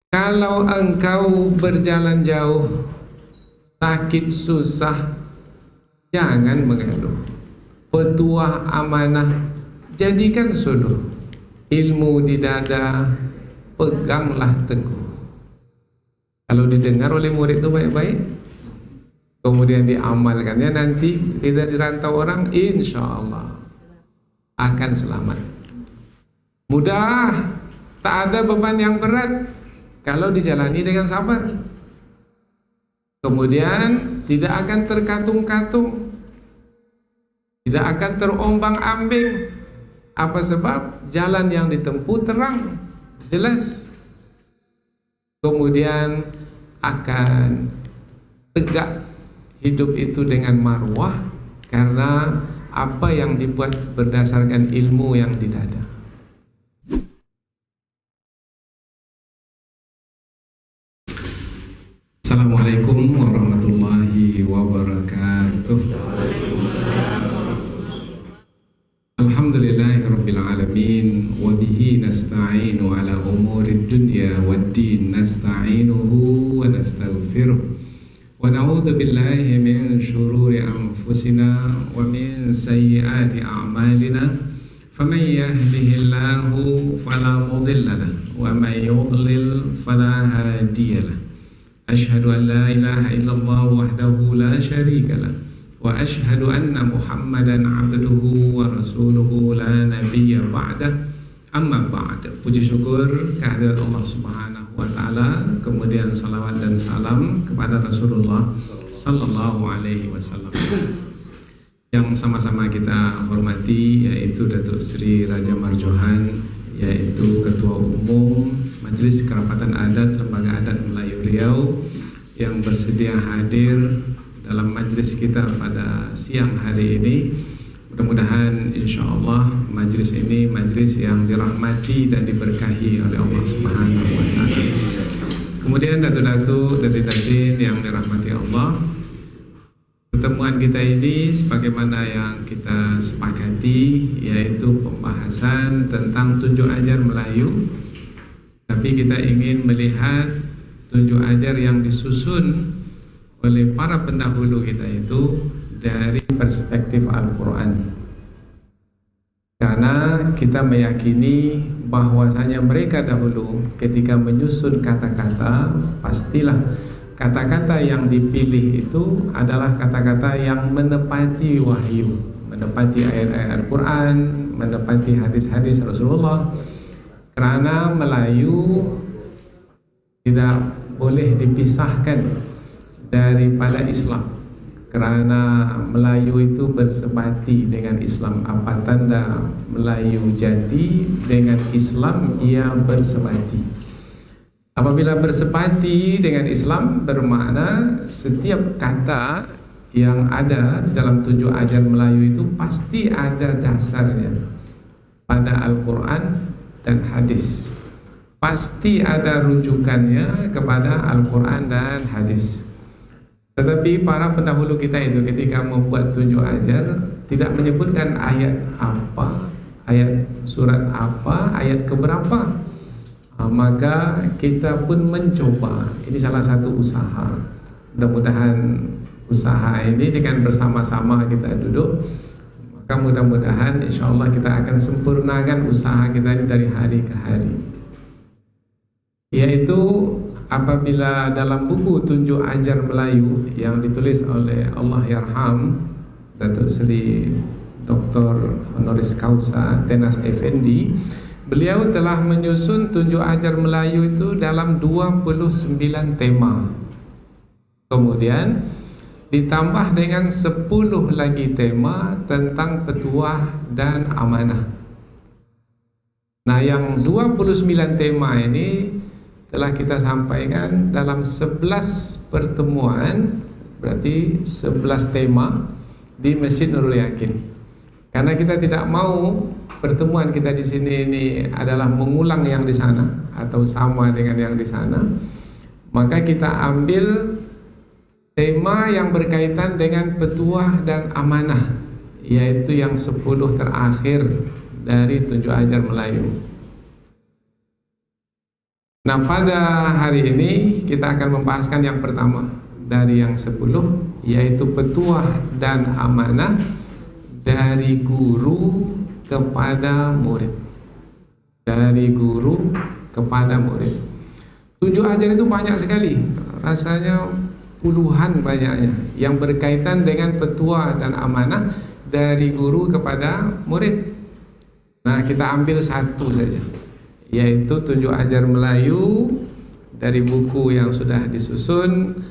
Kalau engkau berjalan jauh, sakit susah, jangan mengeluh. Petuah amanah, jadikan suduh. Ilmu di dada, peganglah teguh. Kalau didengar oleh murid itu baik-baik, kemudian diamalkannya, nanti tidak dirantau orang, insya Allah akan selamat. Mudah, tak ada beban yang berat kalau dijalani dengan sabar. Kemudian tidak akan terkatung-katung, tidak akan terombang-ambing. Apa sebab? Jalan yang ditempuh terang, jelas. Kemudian akan tegak hidup itu dengan marwah, karena apa yang dibuat berdasarkan ilmu yang di dada. Assalamualaikum warahmatullahi wabarakatuh. Alhamdulillahi rabbil alamin, wa bihi nasta'inu ala umurid dunya waddin, nasta'inuhu wa nastaghfiruh, wa na'udzu billahi min shururi anfusina wa min sayyiati a'malina, faman yahdihillahu fala mudilla lahu wa man yudlil fala hadiya lahu. Asyhadu an la ilaha illallah wahdahu la syarika lah, wa asyhadu anna Muhammadan abduhu wa rasuluhu la nabiyya ba'dah. Amma ba'd. Puji syukur kehadirat Allah Subhanahu wa taala, kemudian salawat dan salam kepada Rasulullah sallallahu alaihi wasallam yang sama-sama kita hormati, yaitu Datuk Seri Raja Marjohan, yaitu Ketua Umum Majelis Kerapatan Adat Lembaga Adat Melayu Riau, yang bersedia hadir dalam majlis kita pada siang hari ini. Mudah-mudahan insyaallah majlis ini majlis yang dirahmati dan diberkahi oleh Allah Subhanahu wa taala. Kemudian datuk-datuk, datin-datin yang dirahmati Allah, pertemuan kita ini sebagaimana yang kita sepakati, yaitu pembahasan tentang tunjuk ajar Melayu. Tapi kita ingin melihat tunjuk ajar yang disusun oleh para pendahulu kita itu dari perspektif Al-Quran. Karena kita meyakini bahwasanya mereka dahulu ketika menyusun kata-kata, pastilah kata-kata yang dipilih itu adalah kata-kata yang menepati wahyu, menepati ayat-ayat Al-Quran, menepati hadis-hadis Rasulullah. Karena Melayu tidak boleh dipisahkan daripada Islam, karena Melayu itu bersebati dengan Islam. Apa tanda Melayu jati dengan Islam? Ia bersebati. Apabila bersebati dengan Islam, bermakna setiap kata yang ada di dalam tunjuk ajar Melayu itu pasti ada dasarnya pada Al-Quran dan hadis. Pasti ada rujukannya kepada Al-Quran dan hadis. Tetapi para pendahulu kita itu ketika membuat tunjuk ajar tidak menyebutkan ayat apa, ayat surat apa, ayat keberapa. Maka kita pun mencoba, ini salah satu usaha. Mudah-mudahan usaha ini dengan bersama-sama kita duduk, maka mudah-mudahan insyaallah kita akan sempurnakan usaha kita ini dari hari ke hari. Yaitu apabila dalam buku tunjuk ajar Melayu yang ditulis oleh Allahyarham Datuk Seri Dr. Honoris Causa Tenas Effendi, beliau telah menyusun tunjuk ajar Melayu itu dalam 29 tema. Kemudian ditambah dengan 10 lagi tema tentang petuah dan amanah. Nah, yang 29 tema ini telah kita sampaikan dalam 11 pertemuan, berarti 11 tema di Masjid Nurul Yakin. Karena kita tidak mau pertemuan kita di sini ini adalah mengulang yang di sana atau sama dengan yang di sana, maka kita ambil tema yang berkaitan dengan petuah dan amanah, yaitu yang 10 terakhir dari tunjuk ajar Melayu. Nah, pada hari ini kita akan membahaskan yang pertama dari yang 10, yaitu petuah dan amanah dari guru kepada murid. Dari guru kepada murid. 7 ajar itu banyak sekali, rasanya puluhan banyaknya, yang berkaitan dengan petuah dan amanah dari guru kepada murid. Nah, kita ambil satu saja, yaitu 7 ajar Melayu dari buku yang sudah disusun,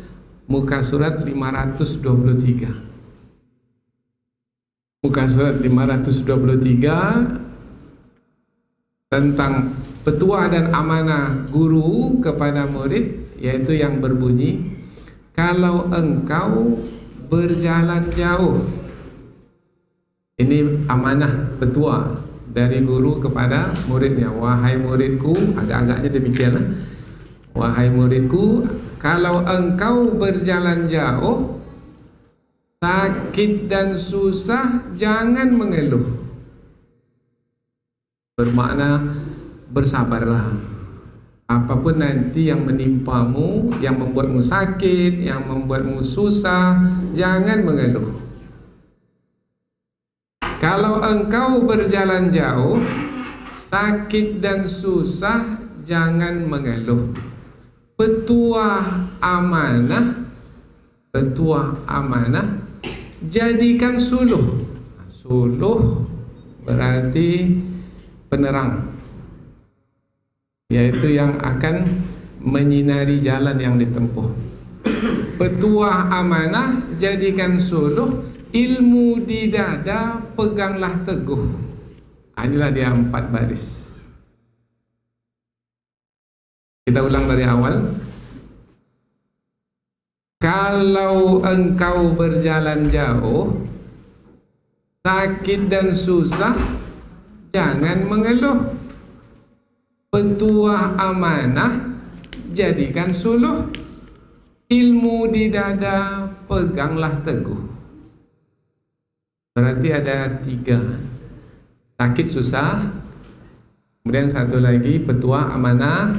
muka surat 523. Muka surat 523 tentang petuah dan amanah guru kepada murid, yaitu yang berbunyi, kalau engkau berjalan jauh. Ini amanah petuah dari guru kepada muridnya. Wahai muridku, agak-agaknya demikianlah. Wahai muridku, kalau engkau berjalan jauh, sakit dan susah, jangan mengeluh. Bermakna bersabarlah. Apapun nanti yang menimpamu, yang membuatmu sakit, yang membuatmu susah, jangan mengeluh. Kalau engkau berjalan jauh, sakit dan susah, jangan mengeluh. Petuah amanah, jadikan suluh. Suluh berarti penerang, yaitu yang akan menyinari jalan yang ditempuh. Petuah amanah, jadikan suluh. Ilmu di dada, peganglah teguh. Inilah dia 4 baris. Kita ulang dari awal. Kalau engkau berjalan jauh, sakit dan susah, jangan mengeluh. Petuah amanah, jadikan suluh. Ilmu di dada, peganglah teguh. Berarti ada 3. Sakit susah, kemudian satu lagi petuah amanah,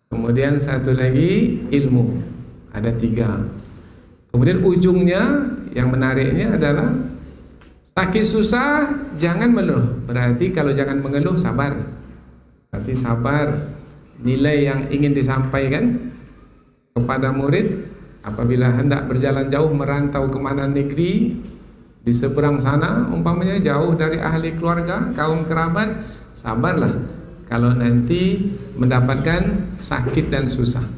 kemudian satu lagi ilmu. Ada 3. Kemudian ujungnya yang menariknya adalah sakit susah, jangan mengeluh. Berarti kalau jangan mengeluh, sabar. Berarti sabar. Nilai yang ingin disampaikan kepada murid apabila hendak berjalan jauh, merantau ke mana negeri, di seberang sana, umpamanya jauh dari ahli keluarga, kaum kerabat, sabarlah kalau nanti mendapatkan sakit dan susah.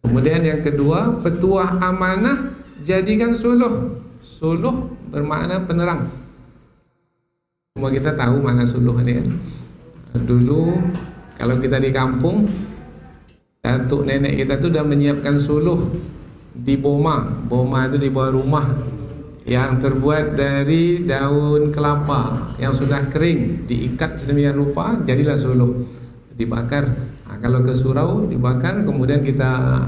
Kemudian yang kedua, petuah amanah, jadikan suluh. Suluh bermakna penerang. Semua kita tahu mana suluh ini kan. Dulu kalau kita di kampung, datuk nenek kita tuh udah menyiapkan suluh di boma. Boma itu di bawah rumah, yang terbuat dari daun kelapa yang sudah kering, diikat sedemikian rupa, jadilah suluh. Dibakar. Nah, kalau ke surau dibakar, kemudian kita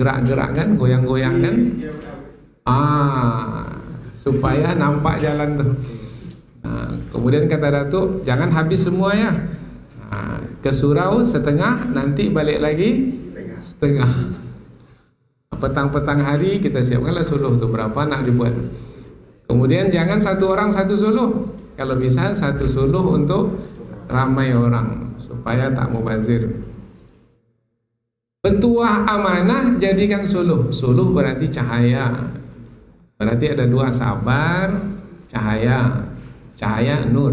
gerak-gerakkan, goyang-goyangkan, supaya nampak jalan tuh. Nah, kemudian kata datuk, jangan habis semua ya. Nah, ke surau setengah, nanti balik lagi setengah. Petang-petang hari kita siapkanlah suluh itu berapa nak dibuat. Kemudian jangan satu orang satu suluh, kalau bisa satu suluh untuk ramai orang supaya tak mubazir. Petuah amanah, jadikan suluh. Suluh berarti cahaya. Berarti ada 2, sabar, cahaya. Cahaya nur,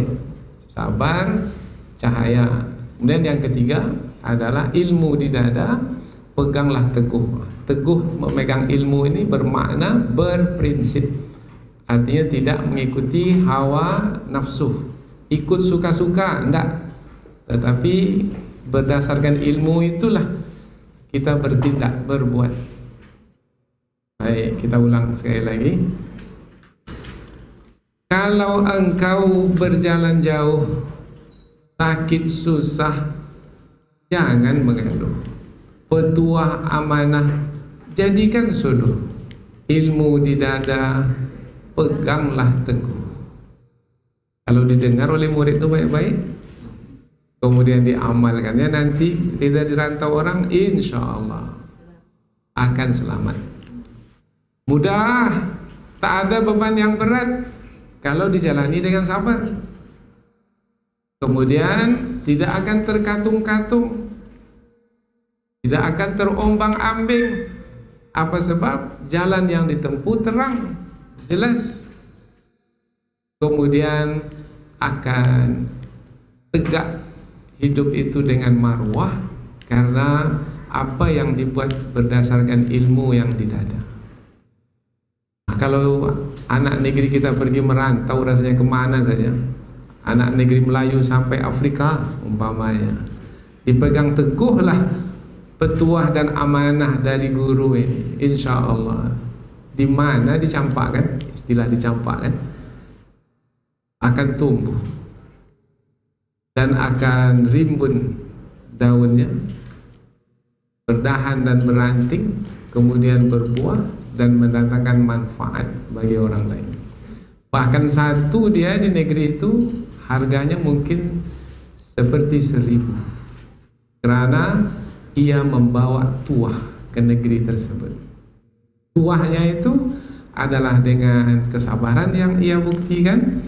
sabar, cahaya. Kemudian yang ketiga adalah ilmu di dada, peganglah teguh. Teguh memegang ilmu ini bermakna berprinsip. Artinya tidak mengikuti hawa nafsu, ikut suka-suka, enggak. Tetapi berdasarkan ilmu itulah kita bertindak, berbuat. Baik, kita ulang sekali lagi. Kalau engkau berjalan jauh, sakit susah, jangan mengeluh. Petuah amanah, jadikan suluh. Ilmu di dada, peganglah teguh. Kalau didengar oleh murid itu baik-baik, kemudian diamalkannya, nanti kita dirantau orang, insya Allah akan selamat. Mudah, tak ada beban yang berat kalau dijalani dengan sabar. Kemudian tidak akan terkatung-katung, tidak akan terombang-ambing. Apa sebab? Jalan yang ditempuh terang, jelas. Kemudian akan tegak hidup itu dengan marwah, karena apa yang dibuat berdasarkan ilmu yang di dada. Kalau anak negeri kita pergi merantau, rasanya kemana saja, anak negeri Melayu sampai Afrika umpamanya, dipegang teguhlah petuah dan amanah dari guru ini, insya Allah di mana dicampakkan, istilah dicampakkan, akan tumbuh dan akan rimbun daunnya, berdahan dan beranting, kemudian berbuah dan mendatangkan manfaat bagi orang lain. Bahkan satu dia di negeri itu harganya mungkin seperti 1000, karena ia membawa tuah ke negeri tersebut. Tuahnya itu adalah dengan kesabaran yang ia buktikan,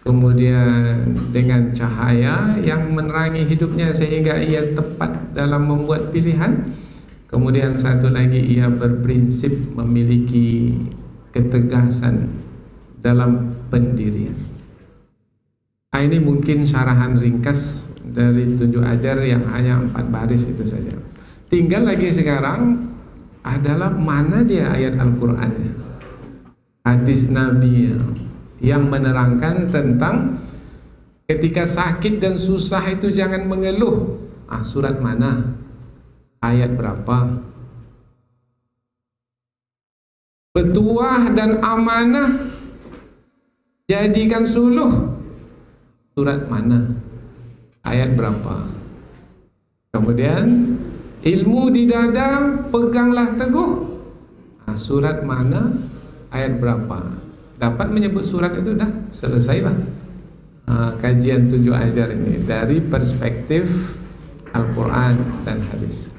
kemudian dengan cahaya yang menerangi hidupnya sehingga ia tepat dalam membuat pilihan. Kemudian satu lagi, ia berprinsip memiliki ketegasan dalam pendirian. Ini mungkin syarahan ringkas dari tunjuk ajar yang hanya 4 baris itu saja. Tinggal lagi sekarang adalah mana dia ayat Al-Qur'annya, hadis Nabi yang menerangkan tentang ketika sakit dan susah itu jangan mengeluh. Surat mana? Ayat berapa? Petuah dan amanah jadikan suluh. Surat mana? Ayat berapa? Kemudian ilmu di dada peganglah teguh. Surat mana? Ayat berapa? Dapat menyebut surat itu, dah selesailah kajian tunjuk ajar ini dari perspektif Al-Quran dan hadis.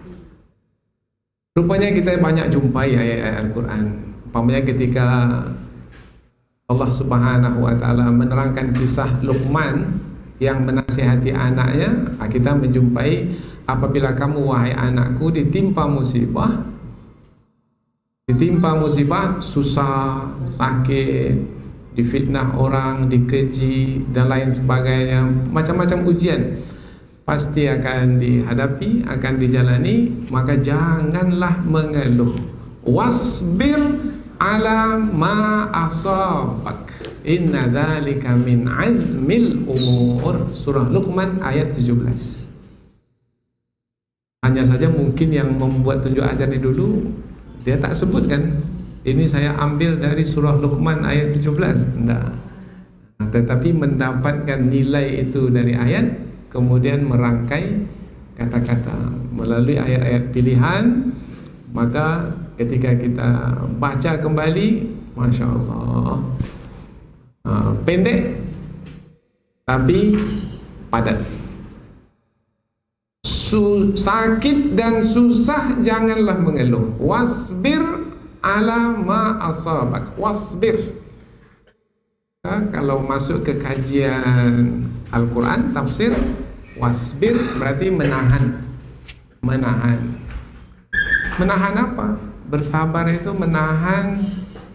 Rupanya kita banyak jumpai ayat-ayat Al-Quran. Umpamanya ketika Allah Subhanahu wa ta'ala menerangkan kisah Luqman yang menasihati anaknya, kita menjumpai, apabila kamu wahai anakku ditimpa musibah, susah, sakit, difitnah orang, dikeji dan lain sebagainya, macam-macam ujian pasti akan dihadapi, akan dijalani, maka janganlah mengeluh. Wasbir ala ma asabak, inna dzalika min azmil umur. Surah Luqman ayat 17. Hanya saja mungkin yang membuat tunjuk ajar ini dulu dia tak sebutkan, ini saya ambil dari surah Luqman ayat 17, enggak. Tetapi mendapatkan nilai itu dari ayat, kemudian merangkai kata-kata melalui ayat-ayat pilihan. Maka ketika kita baca kembali, Masya Allah, pendek tapi padat. Sakit dan susah janganlah mengeluh. Wasbir ala ma asabak. Wasbir. Kalau masuk ke kajian Al-Quran, tafsir, wasbir berarti menahan. Menahan apa? Bersabar itu menahan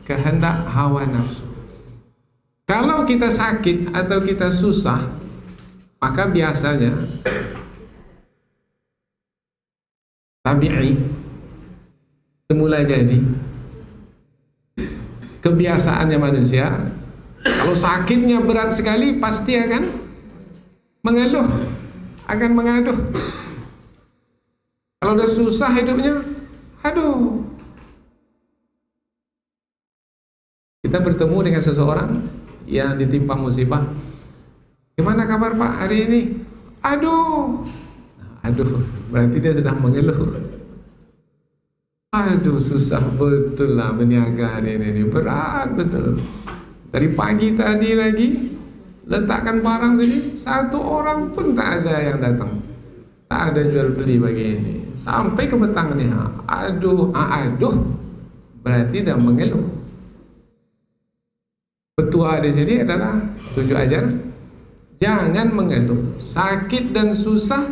kehendak hawa nafsu. Kalau kita sakit atau kita susah, maka biasanya tabi'i, semula jadi kebiasaannya manusia, kalau sakitnya berat sekali pasti akan mengeluh, akan mengaduh. Kalau udah susah hidupnya, aduh. Kita bertemu dengan seseorang yang ditimpa musibah. Gimana kabar Pak hari ini? Aduh. Aduh, berarti dia sudah mengeluh. Aduh, susah betul lah berniaga ini berat betul. Dari pagi tadi lagi letakkan barang sini, satu orang pun tak ada yang datang, tak ada jual beli bagi ini. Sampai ke petang ni, aduh, berarti dah mengeluh. Petua di sini adalah tunjuk ajar, jangan mengeluh. Sakit dan susah,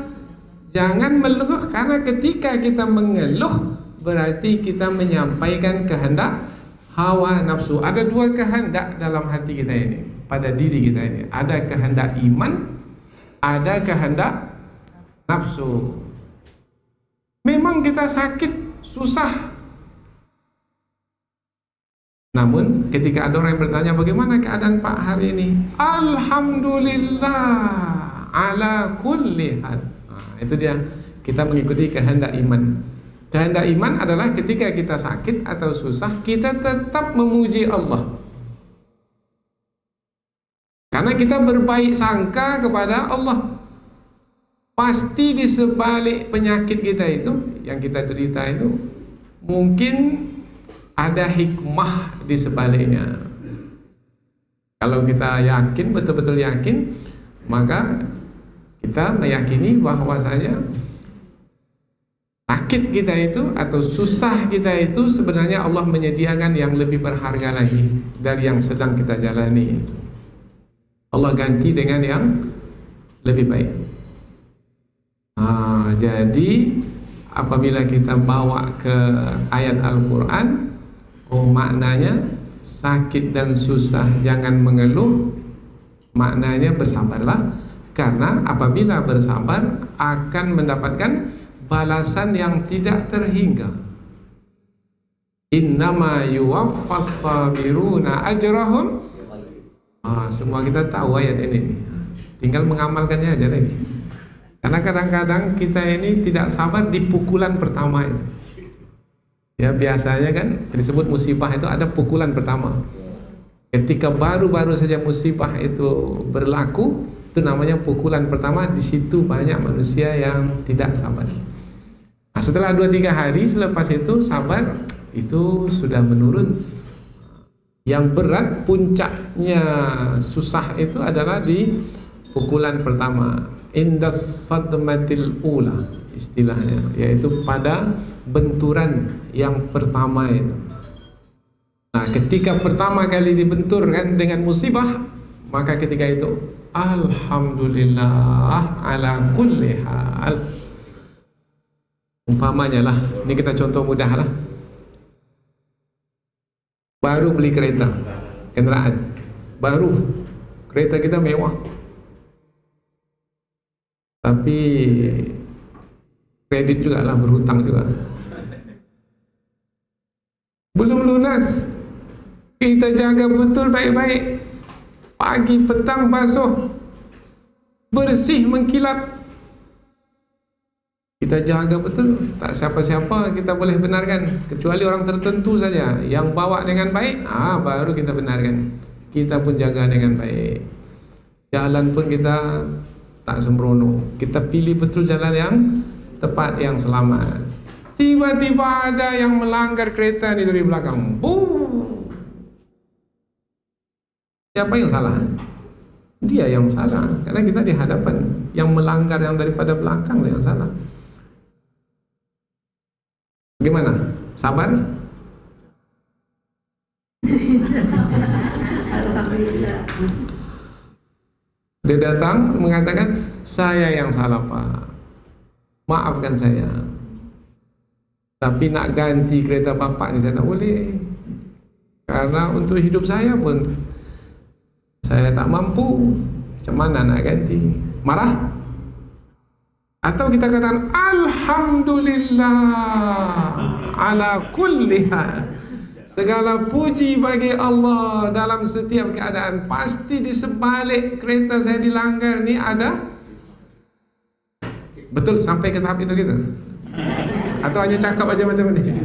jangan mengeluh, karena ketika kita mengeluh berarti kita menyampaikan kehendak hawa nafsu. Ada dua kehendak dalam hati kita ini, pada diri kita ini. Ada kehendak iman, ada kehendak nafsu. Memang kita sakit, susah. Namun ketika ada orang yang bertanya, bagaimana keadaan Pak hari ini? Alhamdulillah ala kulli hal. Itu dia, kita mengikuti kehendak iman. Kehendak iman adalah ketika kita sakit atau susah, kita tetap memuji Allah, karena kita berbaik sangka kepada Allah. Pasti di sebalik penyakit kita itu, yang kita derita itu, mungkin ada hikmah di sebaliknya. Kalau kita yakin, betul-betul yakin, maka kita meyakini bahwasanya sakit kita itu atau susah kita itu sebenarnya Allah menyediakan yang lebih berharga lagi dari yang sedang kita jalani. Allah ganti dengan yang lebih baik. Jadi apabila kita bawa ke ayat Al-Quran, maknanya sakit dan susah jangan mengeluh, maknanya bersabarlah, karena apabila bersabar akan mendapatkan balasan yang tidak terhingga. Innama yuwaffas sabiruna ajrahum. Semua kita tahu ayat ini, tinggal mengamalkannya aja lagi. Karena kadang-kadang kita ini tidak sabar di pukulan pertama itu. Ya, biasanya kan disebut musibah itu ada pukulan pertama. Ketika baru-baru saja musibah itu berlaku, itu namanya pukulan pertama. Di situ banyak manusia yang tidak sabar. Setelah 2-3 hari selepas itu sabar itu sudah menurun. Yang berat, puncaknya susah itu adalah di pukulan pertama, indas sadmatil ula istilahnya, yaitu pada benturan yang pertama itu. Nah, ketika pertama kali dibenturkan dengan musibah, maka ketika itu alhamdulillah ala kulli hal. Umpamanya lah, ini kita contoh mudah lah. Baru beli kereta, kendaraan baru, kereta kita mewah, tapi kredit juga lah, berhutang juga, belum lunas. Kita jaga betul baik-baik, pagi petang basuh, bersih mengkilap. Kita jaga betul, tak siapa-siapa kita boleh benarkan, kecuali orang tertentu saja yang bawa dengan baik, baru kita benarkan. Kita pun jaga dengan baik. Jalan pun kita tak sembrono, kita pilih betul jalan yang tepat, yang selamat. Tiba-tiba ada yang melanggar kereta ni dari belakang, boom. Siapa yang salah? Dia yang salah, karena kita di hadapan. Yang melanggar yang daripada belakang yang salah. Gimana? Sabar? Alhamdulillah. Dia datang mengatakan, saya yang salah Pak, maafkan saya, tapi nak ganti kereta bapak ni saya tak boleh, karena untuk hidup saya pun saya tak mampu. Macam mana nak ganti? Marah? Atau kita katakan alhamdulillah ala kulli hal, segala puji bagi Allah dalam setiap keadaan. Pasti di sebalik kereta saya dilanggar ni ada. Betul sampai ke tahap itu kita? Atau hanya cakap aja macam ni?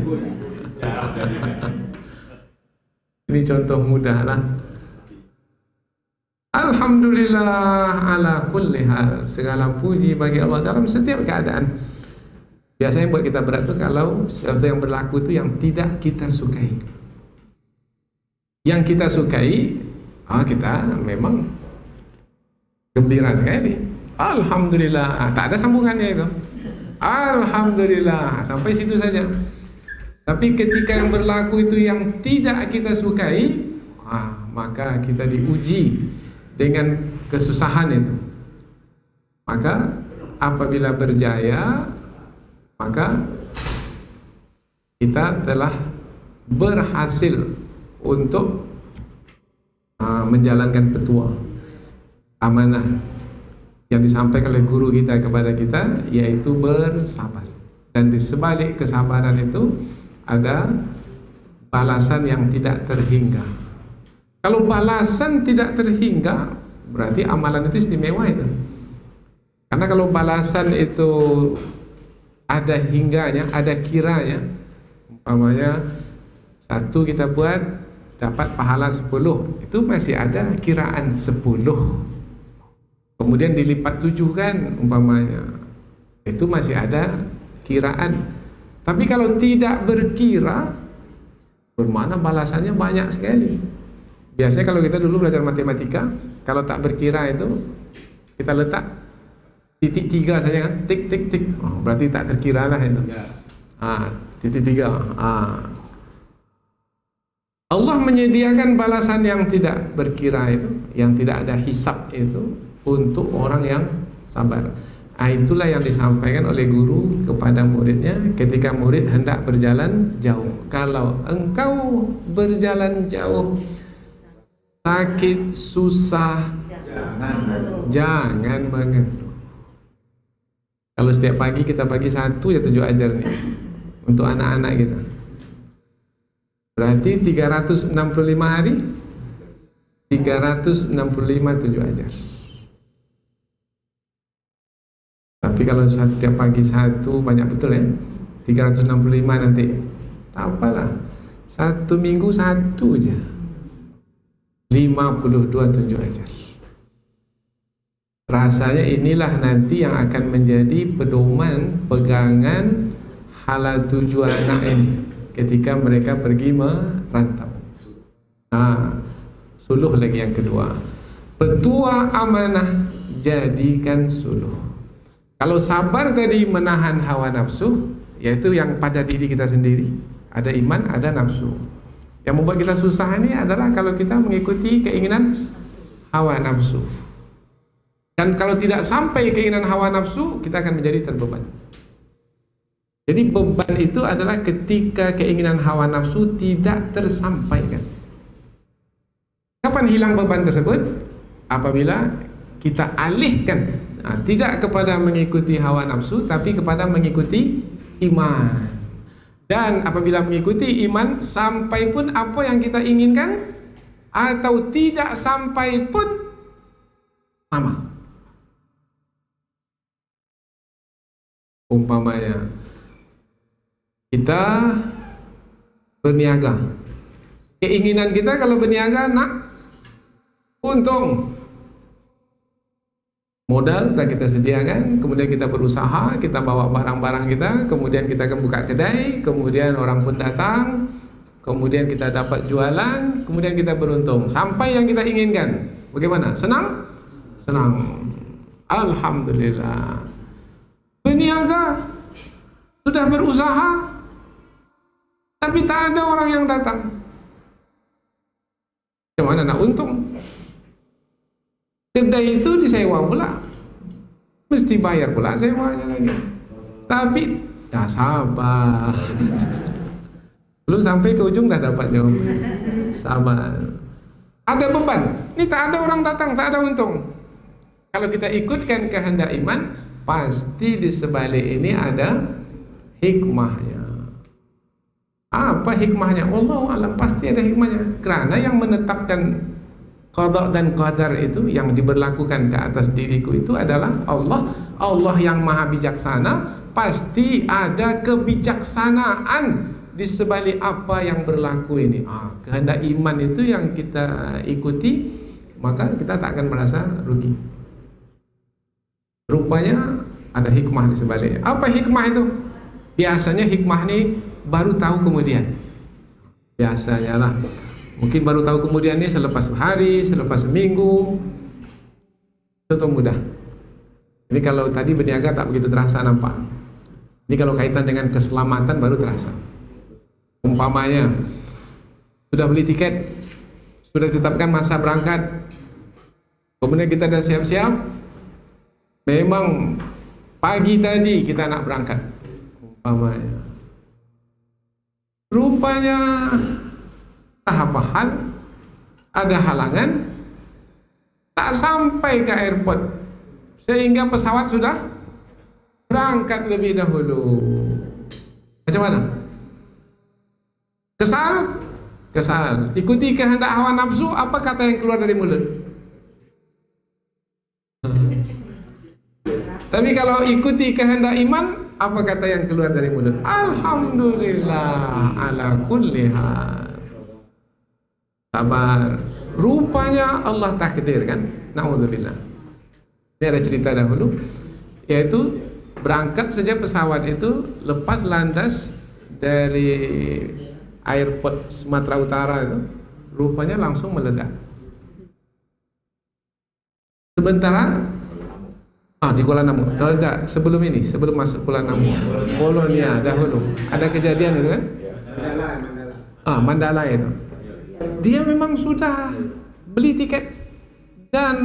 Ini contoh mudah lah. Alhamdulillah ala kulli hal, segala puji bagi Allah dalam setiap keadaan. Biasanya buat kita berat tu kalau sesuatu yang berlaku tu yang tidak kita sukai. Yang kita sukai, kita memang gembira sekali. Alhamdulillah, tak ada sambungannya itu. Alhamdulillah, sampai situ saja. Tapi ketika yang berlaku itu yang tidak kita sukai, maka kita diuji dengan kesusahan itu. Maka apabila berjaya, maka kita telah berhasil untuk menjalankan petua amanah yang disampaikan oleh guru kita kepada kita, yaitu bersabar. Dan di sebalik kesabaran itu ada balasan yang tidak terhingga. Kalau balasan tidak terhingga, berarti amalan itu istimewa itu. Karena kalau balasan itu ada hingganya, ada kiranya, umpamanya 1 kita buat dapat pahala 10, itu masih ada kiraan 10. Kemudian dilipat 7 kan umpamanya, itu masih ada kiraan. Tapi kalau tidak berkira, bermana balasannya banyak sekali. Biasanya kalau kita dulu belajar matematika, kalau tak berkira itu kita letak titik 3 saja kan, tik tik tik, berarti tak terkira lah itu. Titik 3. Allah menyediakan balasan yang tidak berkira itu, yang tidak ada hisab itu, untuk orang yang sabar. Itulah yang disampaikan oleh guru kepada muridnya ketika murid hendak berjalan jauh. Kalau engkau berjalan jauh, sakit, susah, jangan mengeluh. Kalau setiap pagi kita bagi 1 ya 7 ajar nih untuk anak-anak kita, berarti 365 hari 365 7 ajar. Tapi kalau setiap pagi 1 banyak betul ya, 365 nanti tak apalah, 1 minggu 1 aja, 52 7 ajar. Rasanya inilah nanti yang akan menjadi pedoman, pegangan, halal tujuan anak ini ketika mereka pergi merantau. Suluh lagi yang kedua, petua amanah jadikan suluh. Kalau sabar tadi menahan hawa nafsu, yaitu yang pada diri kita sendiri, ada iman, ada nafsu. Yang membuat kita susah ini adalah kalau kita mengikuti keinginan hawa nafsu. Dan kalau tidak sampai keinginan hawa nafsu, kita akan menjadi terbeban. Jadi beban itu adalah ketika keinginan hawa nafsu tidak tersampaikan. Kapan hilang beban tersebut? Apabila kita alihkan, tidak kepada mengikuti hawa nafsu, tapi kepada mengikuti iman. Dan apabila mengikuti iman, sampai pun apa yang kita inginkan atau tidak sampai pun sama. Umpamanya kita berniaga, keinginan kita kalau berniaga nak untung, modal dan kita sediakan, kemudian kita berusaha, kita bawa barang-barang kita, kemudian kita akan buka kedai, kemudian orang pun datang, kemudian kita dapat jualan, kemudian kita beruntung sampai yang kita inginkan. Bagaimana? Senang? Senang. Alhamdulillah. Berniaga, sudah berusaha, tapi tak ada orang yang datang. Gimana nak untung? Kedai itu disewa pula, mesti bayar pula sewanya lagi. Tapi dah sabar, belum sampai ke ujung dah dapat jawaban. Sabar. Ada beban, ini tak ada orang datang, tak ada untung. Kalau kita ikutkan kehendak iman, pasti di sebalik ini ada hikmahnya. Apa hikmahnya? Wallahu alam, pasti ada hikmahnya. Kerana yang menetapkan qada dan qadar itu, yang diberlakukan ke atas diriku itu adalah Allah. Allah yang maha bijaksana, pasti ada kebijaksanaan di sebalik apa yang berlaku ini. Kehendak iman itu yang kita ikuti, maka kita tak akan merasa rugi. Rupanya ada hikmah di sebaliknya. Apa hikmah itu? Biasanya hikmah ini baru tahu kemudian. Biasanya lah. Mungkin baru tahu kemudian ini selepas hari, selepas seminggu, Itu mudah. Ini kalau tadi berniaga tak begitu terasa nampak. Ini kalau kaitan dengan keselamatan baru terasa. Umpamanya sudah beli tiket, sudah ditetapkan masa berangkat, kemudian kita dah siap-siap, memang pagi tadi kita nak berangkat, umpamanya, rupanya tahap hal ada halangan, tak sampai ke airport sehingga pesawat sudah berangkat lebih dahulu. Macam mana? Kesal? Kesal. Ikuti kehendak hawa nafsu, apa kata yang keluar dari mulut? Tapi kalau ikuti kehendak iman, apa kata yang keluar dari mulut? Alhamdulillah ala kulli hal. Sabar. Rupanya Allah takdirkan. Na'udzubillah. Ini ada cerita dahulu, yaitu berangkat saja pesawat itu lepas landas dari airport Sumatera Utara itu, rupanya langsung meledak. Sementara di Kuala Namu. Oh, enggak, sebelum ini, sebelum masuk Kuala Namu, Polonia dahulu ada kejadian itu kan? Mandala itu. Dia memang sudah beli tiket dan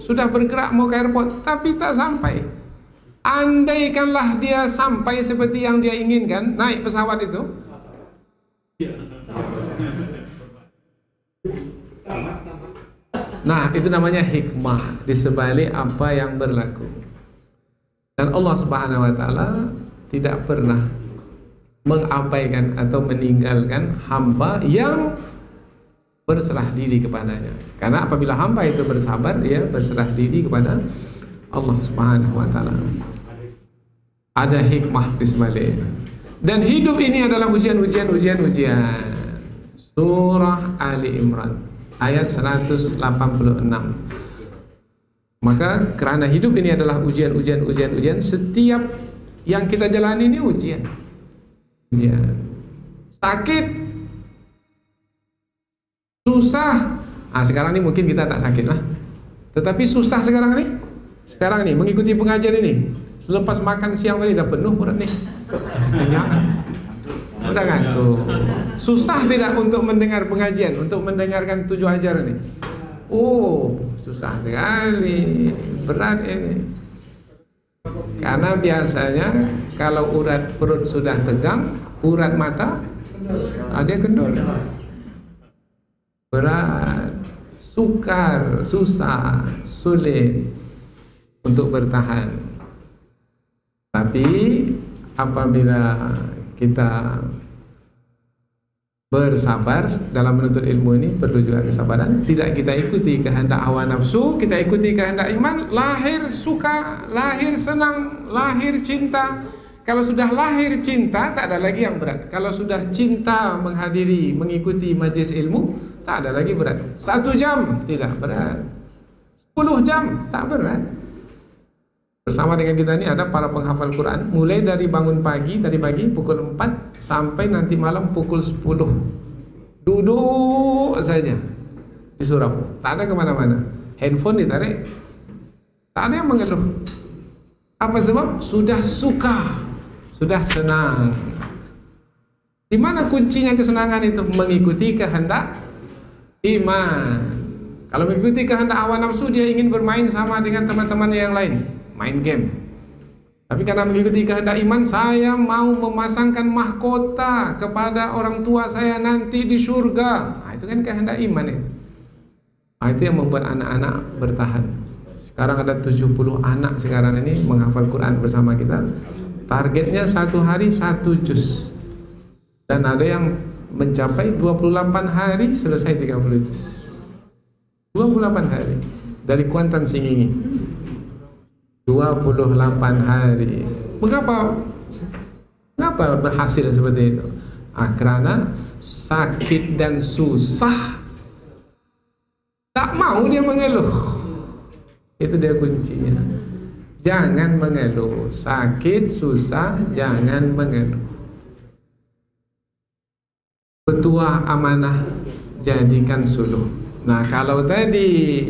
sudah bergerak mau ke airport, tapi tak sampai. Andaikanlah dia sampai seperti yang dia inginkan, naik pesawat itu, nah itu namanya hikmah di sebalik apa yang berlaku. Dan Allah Subhanahu wa taala tidak pernah mengabaikan atau meninggalkan hamba yang berserah diri kepadanya. Karena apabila hamba itu bersabar, dia berserah diri kepada Allah Subhanahu wa taala. Ada hikmah di sebalik. Dan hidup ini adalah ujian. Surah Ali Imran ayat 186. Maka kerana hidup ini adalah ujian, setiap yang kita jalani ini ujian. Sakit, susah. Sekarang ini mungkin kita tak sakit lah, tetapi susah sekarang nih mengikuti pengajian ini. Selepas makan siang tadi dah penuh perut nih, udah ngantuk. Susah tidak untuk mendengar pengajian, untuk mendengarkan 7 ajar ini? Susah sekali, berat ini. Karena biasanya kalau urat perut sudah tegang, urat mata dia kendor. Berat, sukar, susah, sulit untuk bertahan. Tapi apabila kita bersabar dalam menuntut ilmu ini, perlu juga kesabaran. Tidak kita ikuti kehendak hawa nafsu, kita ikuti kehendak iman, lahir suka, lahir senang, lahir cinta. Kalau sudah lahir cinta, tak ada lagi yang berat. Kalau sudah cinta menghadiri, mengikuti majlis ilmu, tak ada lagi berat. 1 jam tidak berat, 10 jam tak berat. Bersama dengan kita ini ada para penghafal Quran, mulai dari bangun pagi, tadi pagi pukul 4 sampai nanti malam pukul 10. Duduk saja di surau, tak ada kemana-mana. Handphone ditarik, tak ada yang mengeluh. Apa sebab? Sudah suka, sudah senang. Di mana kuncinya kesenangan itu? Mengikuti kehendak iman. Kalau mengikuti kehendak hawa nafsu, dia ingin bermain sama dengan teman-teman yang lain, main game. Tapi karena mengikuti kehendak iman, saya mau memasangkan mahkota kepada orang tua saya nanti di surga. Itu kan kehendak iman itu. Itu yang membuat anak-anak bertahan. Sekarang ada 70 anak sekarang ini menghafal Quran bersama kita. Targetnya 1 hari 1 juz. Dan ada yang mencapai 28 hari selesai 30 juz. 28 hari dari Kuantan Singingi. 28 hari. Mengapa berhasil seperti itu? Karena sakit dan susah, tak mau dia mengeluh. Itu dia kuncinya. Jangan mengeluh. Sakit, susah, jangan mengeluh. Petuah amanah, jadikan suluh. Nah, kalau tadi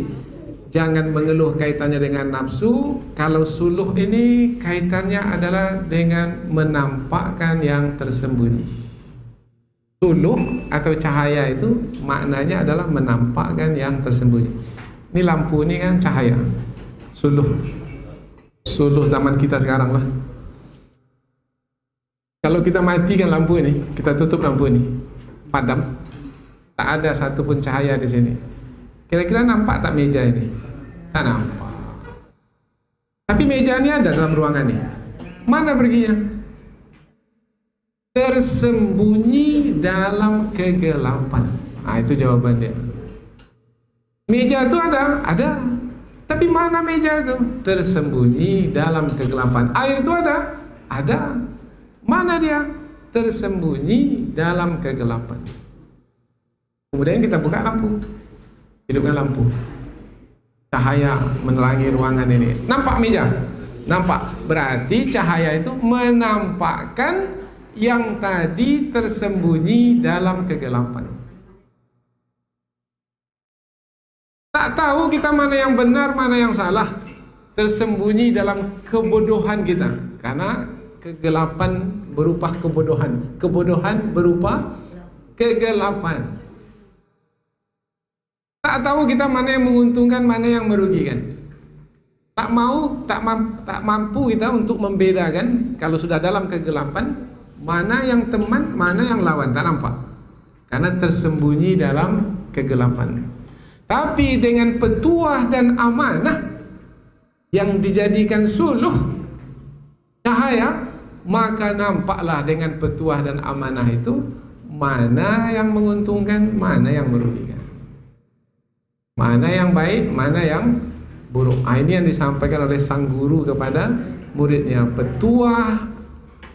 jangan mengeluh kaitannya dengan nafsu. Kalau suluh ini kaitannya adalah dengan menampakkan yang tersembunyi. Suluh atau cahaya itu maknanya adalah menampakkan yang tersembunyi. Ini lampu ini kan cahaya. Suluh zaman kita sekarang lah. Kalau kita matikan lampu ini, kita tutup lampu ini, padam, tak ada satupun cahaya di sini. Kira-kira nampak tak meja ini? Tak nampak. Tapi meja ini ada dalam ruangan ini. Mana perginya? Tersembunyi dalam kegelapan. Nah, itu jawaban dia. Meja itu ada. Tapi mana meja itu? Tersembunyi dalam kegelapan. Air itu ada. Mana dia? Tersembunyi dalam kegelapan. Kemudian kita buka lampu, hidupkan lampu. Cahaya menerangi ruangan ini. Nampak meja? Nampak. Berarti cahaya itu menampakkan yang tadi tersembunyi dalam kegelapan. Tak tahu kita mana yang benar, mana yang salah. Tersembunyi dalam kebodohan kita. Karena kegelapan berupa kebodohan. Kebodohan berupa kegelapan. Tak tahu kita mana yang menguntungkan, mana yang merugikan. Tak mampu kita untuk membedakan kalau sudah dalam kegelapan, mana yang teman, mana yang lawan. Tak nampak. Karena tersembunyi dalam kegelapan. Tapi dengan petuah dan amanah yang dijadikan suluh cahaya, maka nampaklah dengan petuah dan amanah itu mana yang menguntungkan, mana yang merugikan. Mana yang baik, mana yang buruk. Ini yang disampaikan oleh sang guru kepada muridnya. Petuah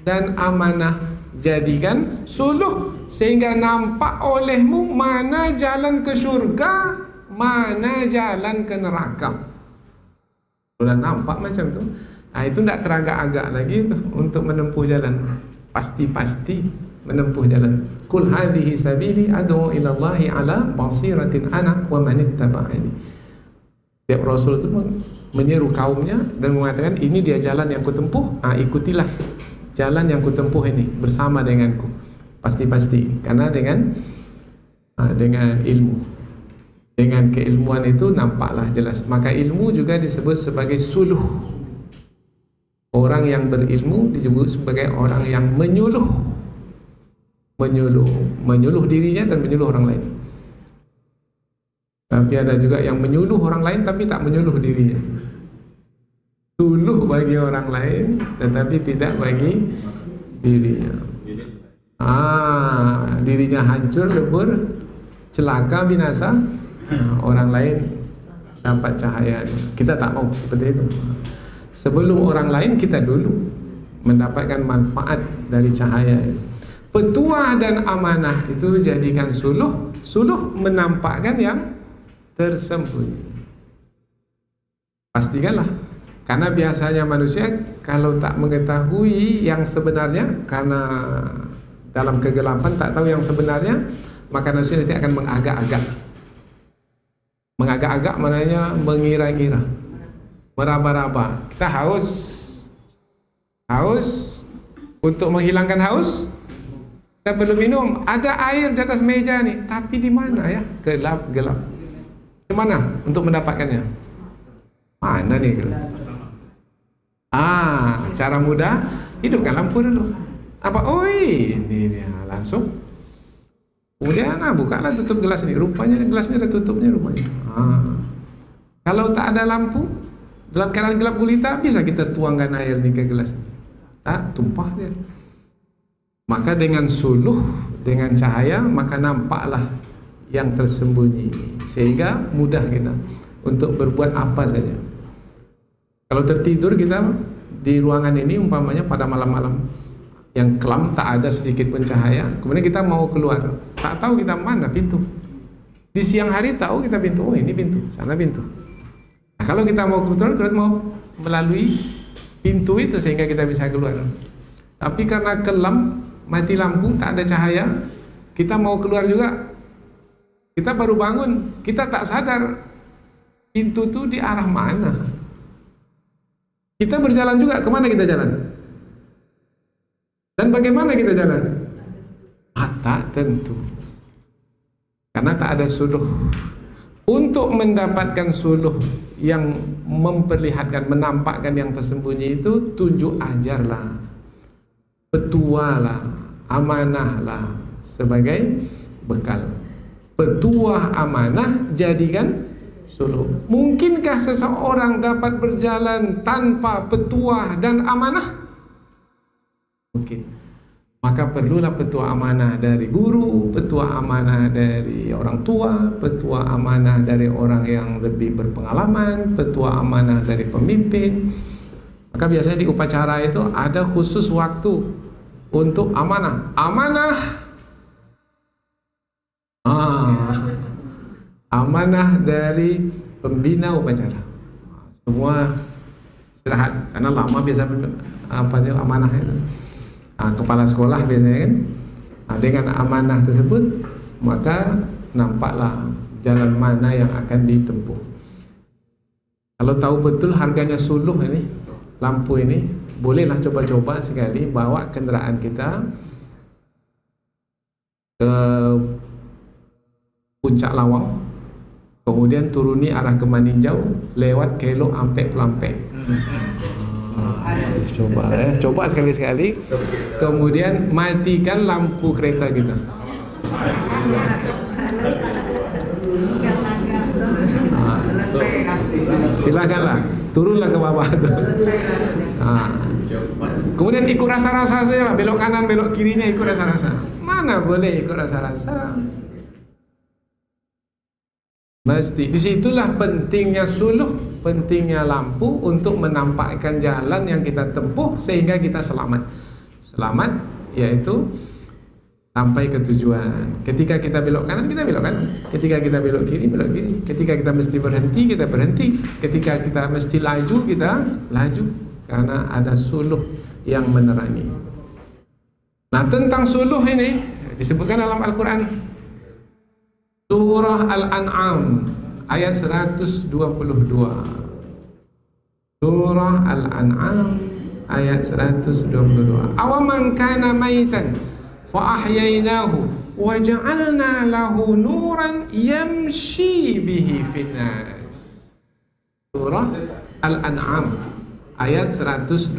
dan amanah jadikan suluh, sehingga nampak olehmu mana jalan ke surga, mana jalan ke neraka. Sudah nampak macam tu. Itu tidak teragak-agak lagi tu untuk menempuh jalan. Pasti menempuh jalan. Qul hadhihi sabili ad'u ila Allahi ala basiratin ana wa man ittaba'ani. Tiap Rasul itu menyeru kaumnya dan mengatakan ini dia jalan yang kutempuh, ikutilah jalan yang kutempuh ini bersama denganku. Pasti karena dengan ilmu. Dengan keilmuan itu nampaklah jelas. Maka ilmu juga disebut sebagai suluh. Orang yang berilmu disebut sebagai orang yang menyuluh dirinya dan menyuluh orang lain. Tapi ada juga yang menyuluh orang lain tapi tak menyuluh dirinya. Suluh bagi orang lain tetapi tidak bagi dirinya. Dirinya hancur, lebur, celaka, binasa. Orang lain dapat cahaya. Kita tak mau seperti itu. Sebelum orang lain, kita dulu mendapatkan manfaat dari cahaya. Petuah dan amanah itu jadikan suluh. Suluh menampakkan yang tersembunyi. Pastikanlah. Karena biasanya manusia kalau tak mengetahui yang sebenarnya, karena dalam kegelapan tak tahu yang sebenarnya, maka manusia nanti akan mengagak-agak. Mengagak-agak maknanya mengira-ngira, meraba-raba. Kita haus untuk menghilangkan haus, kita perlu minum. Ada air di atas meja nih, tapi di mana ya? Gelap. Kemana untuk mendapatkannya? Mana nih gelap? Cara mudah, hidupkan lampu dulu. Ini dia langsung. Kemudian bukalah, tutup gelas ini. Rupanya gelasnya ada tutupnya rupanya. Kalau tak ada lampu, dalam keadaan gelap gulita, bisa kita tuangkan air ini ke gelas. Tak tumpah dia. Maka dengan suluh, dengan cahaya, maka nampaklah yang tersembunyi, sehingga mudah kita untuk berbuat apa saja. Kalau tertidur kita di ruangan ini umpamanya pada malam-malam yang kelam, tak ada sedikit pun cahaya, kemudian kita mau keluar, tak tahu kita mana pintu. Di siang hari tahu kita pintu, ini pintu, sana pintu. Nah, kalau kita mau keluar, kita mau melalui pintu itu sehingga kita bisa keluar. Tapi karena kelam, mati lampu, tak ada cahaya, kita mau keluar juga, kita baru bangun, kita tak sadar pintu itu di arah mana? Kita berjalan juga, kemana kita jalan? Dan bagaimana kita jalan? Tak tentu. Karena tak ada suluh. Untuk mendapatkan suluh yang memperlihatkan, menampakkan yang tersembunyi itu, tunjuk ajarlah, petualah, amanahlah sebagai bekal. Petuah amanah jadikan suluh. Mungkinkah seseorang dapat berjalan tanpa petuah dan amanah? Mungkin. Maka perlulah petua amanah dari guru, petua amanah dari orang tua, petua amanah dari orang yang lebih berpengalaman, petua amanah dari pemimpin. Maka biasanya di upacara itu ada khusus waktu untuk amanah. Amanah dari pembina upacara. Semua istirahat karena lama biasa amanah itu. Kepala sekolah biasanya kan, dengan amanah tersebut maka nampaklah jalan mana yang akan ditempuh. Kalau tahu betul harganya suluh ini, lampu ini, bolehlah coba-coba sekali bawa kendaraan kita ke Puncak Lawang, kemudian turuni arah ke Maninjau lewat Kelok sampai Pelampek. Coba sekali-sekali. Kemudian matikan lampu kereta kita. Silakanlah, turunlah ke bawah tu. Kemudian ikut rasa-rasa saja, belok kanan, belok kirinya ikut rasa-rasa. Mana boleh ikut rasa-rasa? Mesti. Disitulah pentingnya suluh, pentingnya lampu untuk menampakkan jalan yang kita tempuh sehingga kita selamat. Selamat yaitu sampai ke tujuan. Ketika kita belok kanan, kita belok kanan. Ketika kita belok kiri, belok kiri. Ketika kita mesti berhenti, kita berhenti. Ketika kita mesti laju, kita laju. Karena ada suluh yang menerangi. Nah, tentang suluh ini disebutkan dalam Al-Quran. Surah Al-An'am ayat 122. Surah Al-An'am ayat 122. Awaman kana maitan fa ahyaynahu wa ja'alna lahu nuran yamshi bihi fin nas. Surah Al-An'am ayat 122.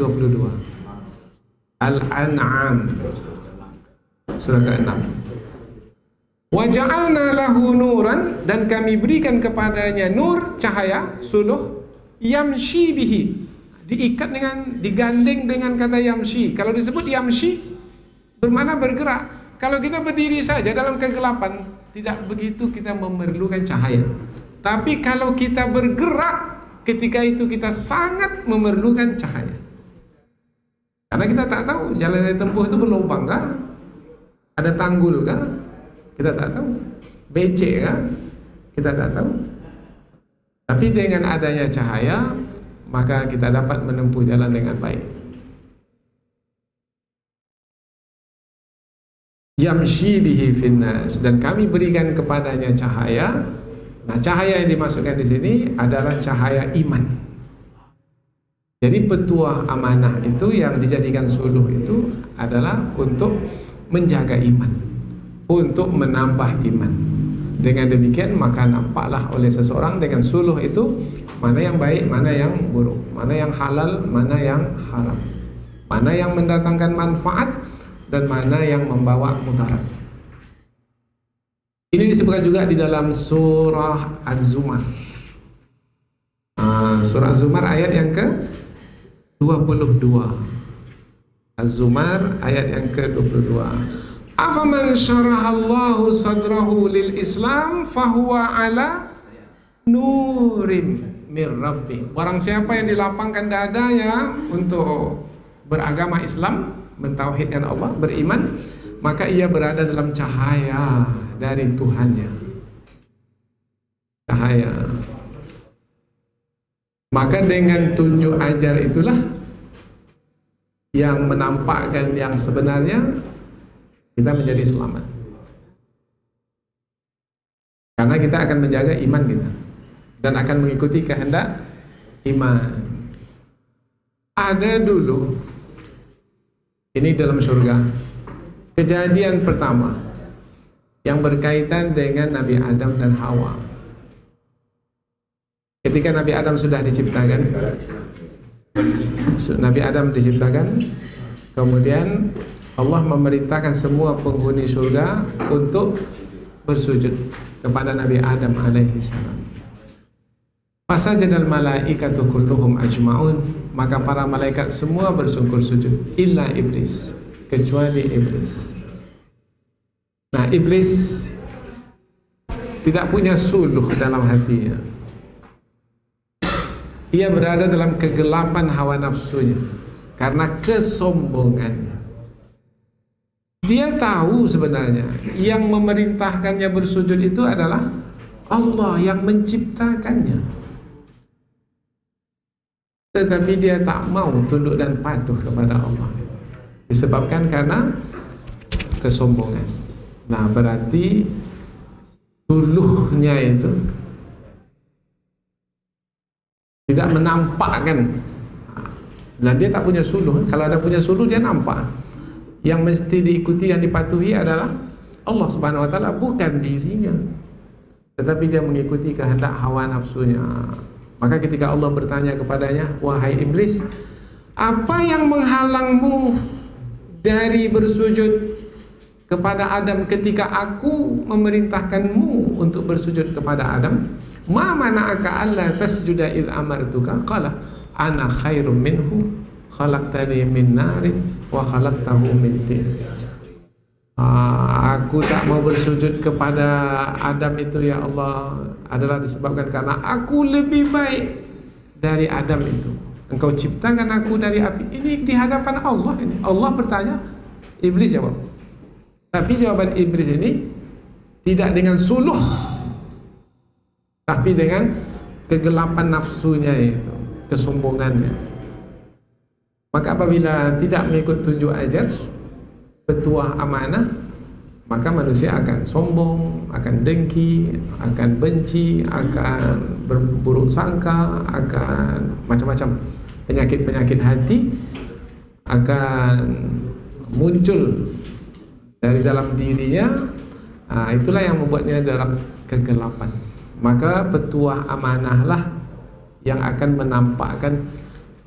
Al-An'am surah ke-6. Wa ja'alna lahu nuran, dan kami berikan kepadanya nur, cahaya, suluh, yamshi bihi, diikat dengan, digandeng dengan kata yamshi. Kalau disebut yamshi bermakna bergerak. Kalau kita berdiri saja dalam kegelapan, tidak begitu kita memerlukan cahaya. Tapi kalau kita bergerak, ketika itu kita sangat memerlukan cahaya. Karena kita tak tahu jalan yang ditempuh itu berlubang kah? Ada tanggul kah? Kita tak tahu. Becek kan? Kita tak tahu. Tapi dengan adanya cahaya, maka kita dapat menempuh jalan dengan baik. Yamshi bihi finnas, dan kami berikan kepadanya cahaya. Nah, cahaya yang dimasukkan di sini adalah cahaya iman. Jadi petuah amanah itu yang dijadikan suluh itu adalah untuk menjaga iman, untuk menambah iman. Dengan demikian maka nampaklah oleh seseorang dengan suluh itu mana yang baik, mana yang buruk, mana yang halal, mana yang haram, mana yang mendatangkan manfaat dan mana yang membawa mudarat. Ini disebutkan juga di dalam surah Az-Zumar. Surah Az-Zumar ayat yang ke-22. Az-Zumar ayat yang ke-22. Afaman syarahallahu sadrahu lil Islam fahuwa ala nurim mir rabbih. Barang siapa yang dilapangkan dadanya untuk beragama Islam, mentauhidkan Allah, beriman, maka ia berada dalam cahaya dari Tuhannya. Cahaya. Maka dengan tunjuk ajar itulah yang menampakkan yang sebenarnya, kita menjadi selamat. Karena kita akan menjaga iman kita. dan akan mengikuti kehendak iman. Ada dulu, ini dalam surga, kejadian pertama yang berkaitan dengan Nabi Adam dan Hawa. Ketika Nabi Adam sudah diciptakan, Nabi Adam diciptakan, kemudian Allah memerintahkan semua penghuni surga untuk bersujud kepada Nabi Adam alaihi salam. Fasajadal malaikatu kulluhum ajma'un, maka para malaikat semua bersungkur sujud illa iblis, kecuali iblis. Nah, iblis tidak punya suluh dalam hatinya. Ia berada dalam kegelapan hawa nafsunya karena kesombongannya. Dia tahu sebenarnya yang memerintahkannya bersujud itu adalah Allah yang menciptakannya, tetapi dia tak mau tunduk dan patuh kepada Allah, disebabkan karena kesombongan. Nah, berarti suluhnya itu tidak menampakkan. Nah, dia tak punya suluh. Kalau ada punya suluh, dia nampak. Yang mesti diikuti, yang dipatuhi adalah Allah Subhanahu wa taala, bukan dirinya. Tetapi dia mengikuti kehendak hawa nafsunya. Maka ketika Allah bertanya kepadanya, wahai iblis, apa yang menghalangmu dari bersujud kepada Adam ketika aku memerintahkanmu untuk bersujud kepada Adam? Ma mana'aka alla tasjuda id amartuka? Qala ana khairum minhu khalaqtani min narin wa khalaqtahu min tin. Aku tak mau bersujud kepada Adam itu ya Allah adalah disebabkan karena aku lebih baik dari Adam itu. Engkau ciptakan aku dari api. Ini di hadapan Allah ini. Allah bertanya, iblis jawab. Tapi jawaban iblis ini tidak dengan suluh, tapi dengan kegelapan nafsunya itu, kesombongannya. Maka apabila tidak mengikut tunjuk ajar, petuah amanah, maka manusia akan sombong, akan dengki, akan benci, akan berburuk sangka, akan macam-macam penyakit-penyakit hati akan muncul dari dalam dirinya. Itulah yang membuatnya dalam kegelapan. Maka petuah amanahlah yang akan menampakkan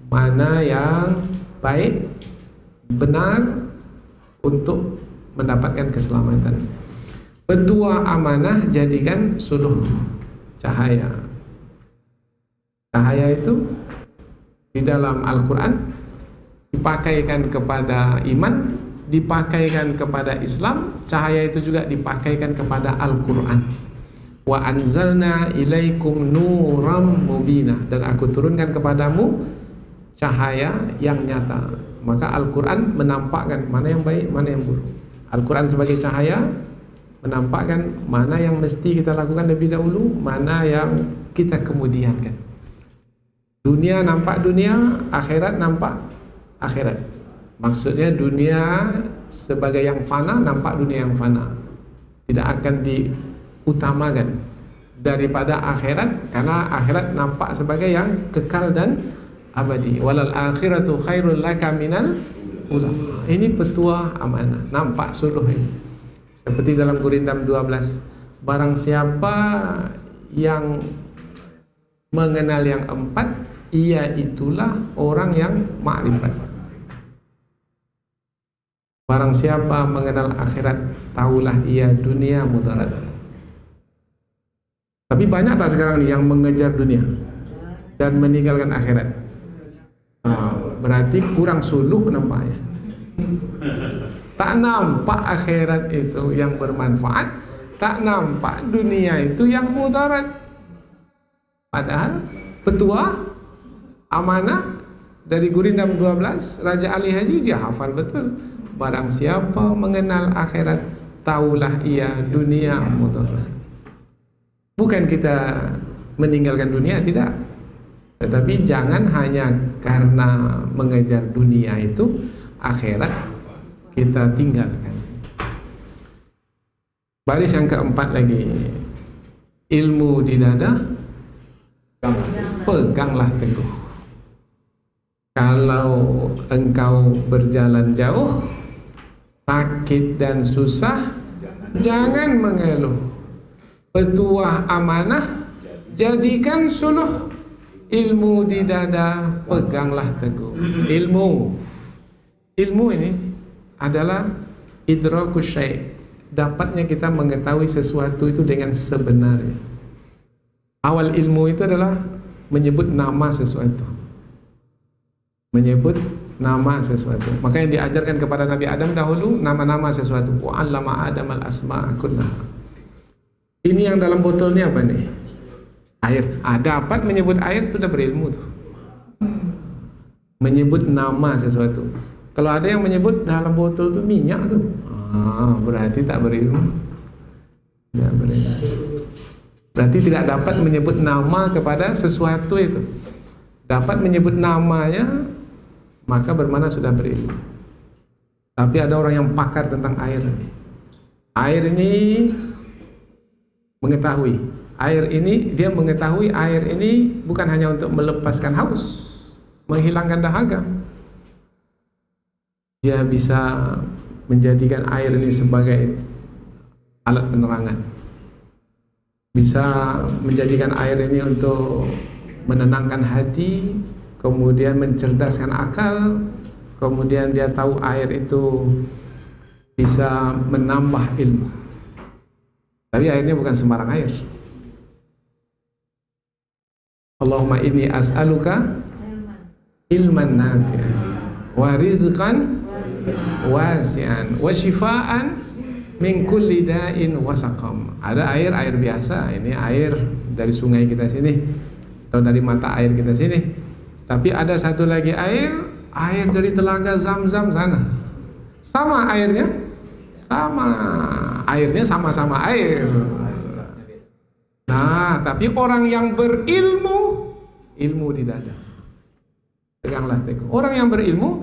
mana yang baik, benar untuk mendapatkan keselamatan. Petuah amanah jadikan suluh cahaya. Cahaya itu di dalam Al-Quran dipakaikan kepada iman, dipakaikan kepada Islam. Cahaya itu juga dipakaikan kepada Al-Quran. Wa anzalna ilaikum nuram mubina, dan aku turunkan kepadamu cahaya yang nyata. Maka Al-Quran menampakkan mana yang baik, mana yang buruk. Al-Quran sebagai cahaya menampakkan mana yang mesti kita lakukan lebih dahulu, mana yang kita kemudiankan. Dunia nampak dunia, akhirat nampak akhirat. Maksudnya dunia sebagai yang fana, nampak dunia yang fana. Tidak akan diutamakan daripada akhirat, karena akhirat nampak sebagai yang kekal dan abadi. Walal akhiratu khairul laka minal ula. Ini petuah amanah, nampak suluh ini. Seperti dalam Gurindam 12, barang siapa yang mengenal yang empat, ia itulah orang yang makrifat. Barang siapa mengenal akhirat, tahulah ia dunia mudarat. Tapi banyak tak sekarang ini yang mengejar dunia dan meninggalkan akhirat? Berarti kurang suluh nampaknya. Tak nampak akhirat itu yang bermanfaat, tak nampak dunia itu yang mudarat. Padahal petuah amanah dari Gurindam 12, Raja Ali Haji, dia hafal betul. Barang siapa mengenal akhirat, tahulah ia dunia mudarat. Bukan kita meninggalkan dunia, tidak. Tetapi jangan hanya karena mengejar dunia itu, akhirat kita tinggalkan. Baris yang keempat lagi, ilmu di dada, Peganglah teguh. Kalau engkau berjalan jauh, sakit dan susah, jangan mengeluh. Petuah amanah, jadikan suluh. Ilmu di dada, peganglah teguh. Ilmu ini adalah idrakus syai', dapatnya kita mengetahui sesuatu itu dengan sebenarnya. Awal ilmu itu adalah menyebut nama sesuatu. Menyebut nama sesuatu. Maka yang diajarkan kepada Nabi Adam dahulu nama-nama sesuatu. Wa 'allama Adam al-asma'a kullaha. Ini yang dalam botol ini apa nih? Air. Dapat menyebut air itu sudah berilmu tuh. Menyebut nama sesuatu. Kalau ada yang menyebut dalam botol itu minyak tuh, berarti tak berilmu. Tidak berilmu. Berarti tidak dapat menyebut nama kepada sesuatu itu. Dapat menyebut namanya, maka bermana sudah berilmu. Tapi ada orang yang pakar tentang air. Air ini mengetahui. Air ini, dia mengetahui air ini bukan hanya untuk melepaskan haus, menghilangkan dahaga. Dia bisa menjadikan air ini sebagai alat penerangan. Bisa menjadikan air ini untuk menenangkan hati, kemudian mencerdaskan akal, kemudian dia tahu air itu bisa menambah ilmu. Tapi airnya bukan sembarang air. Allahumma inni as'aluka ilman nafi'an wa rizqan wasi'an wa shifaan min kulli da'in wa saqam. Ada air biasa, ini air dari sungai kita sini atau dari mata air kita sini. Tapi ada satu lagi air dari telaga Zam-Zam sana. Sama airnya, sama-sama air. Nah, tapi orang yang berilmu, ilmu tidak ada. Peganglah teguh. Orang yang berilmu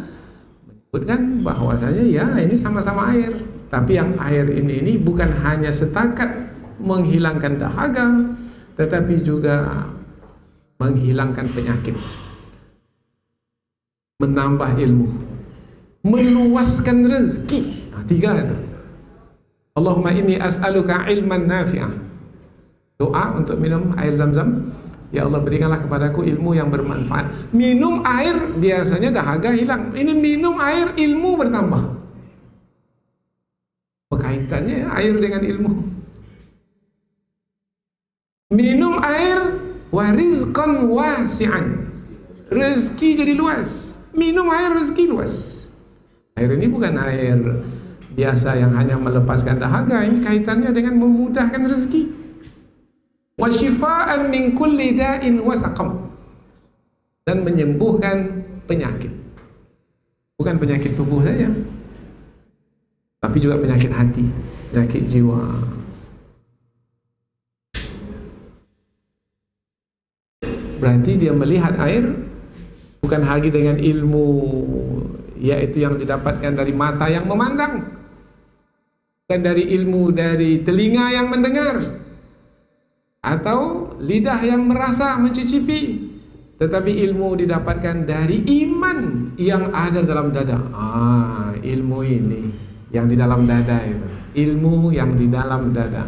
menyebutkan bahwasanya ya ini sama-sama air. Tapi yang air ini bukan hanya setakat menghilangkan dahaga, tetapi juga menghilangkan penyakit, menambah ilmu, meluaskan rezeki. Tiga itu. Allahumma inni as'aluka ilman nafi'ah. Doa untuk minum air Zam-Zam. Ya Allah, berikanlah kepadaku ilmu yang bermanfaat. Minum air biasanya dahaga hilang. Ini minum air, ilmu bertambah. Kaitannya air dengan ilmu. Minum air warizqan wasi'an. Rezeki jadi luas. Minum air, rezeki luas. Air ini bukan air biasa yang hanya melepaskan dahaga. Ini kaitannya dengan memudahkan rezeki. Wa shifaan min kulli da'in wa saqam. Dan menyembuhkan penyakit. Bukan penyakit tubuh saja, tapi juga penyakit hati, penyakit jiwa. Berarti dia melihat air bukan lagi dengan ilmu, yaitu yang didapatkan dari mata yang memandang, bukan dari ilmu dari telinga yang mendengar, atau lidah yang merasa mencicipi, tetapi ilmu didapatkan dari iman yang ada dalam dada. Ilmu ini yang di dalam dada itu, ilmu yang di dalam dada.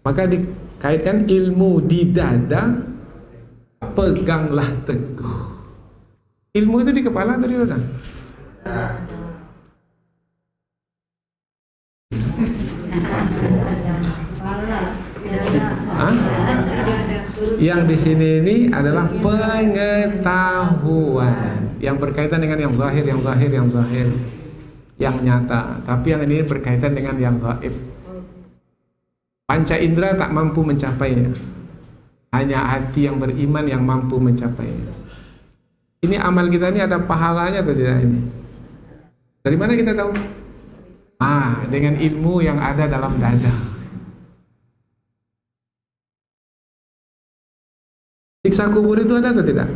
Maka dikaitkan ilmu di dada, peganglah teguh. Ilmu itu di kepala atau di dada? Yang di sini ini adalah pengetahuan yang berkaitan dengan yang zahir, yang nyata. Tapi yang ini berkaitan dengan yang gaib. Panca indera tak mampu mencapainya. Hanya hati yang beriman yang mampu mencapainya. Ini amal kita ini ada pahalanya atau tidak ini? Dari mana kita tahu? Dengan ilmu yang ada dalam dada. Siksa kubur itu ada atau tidak?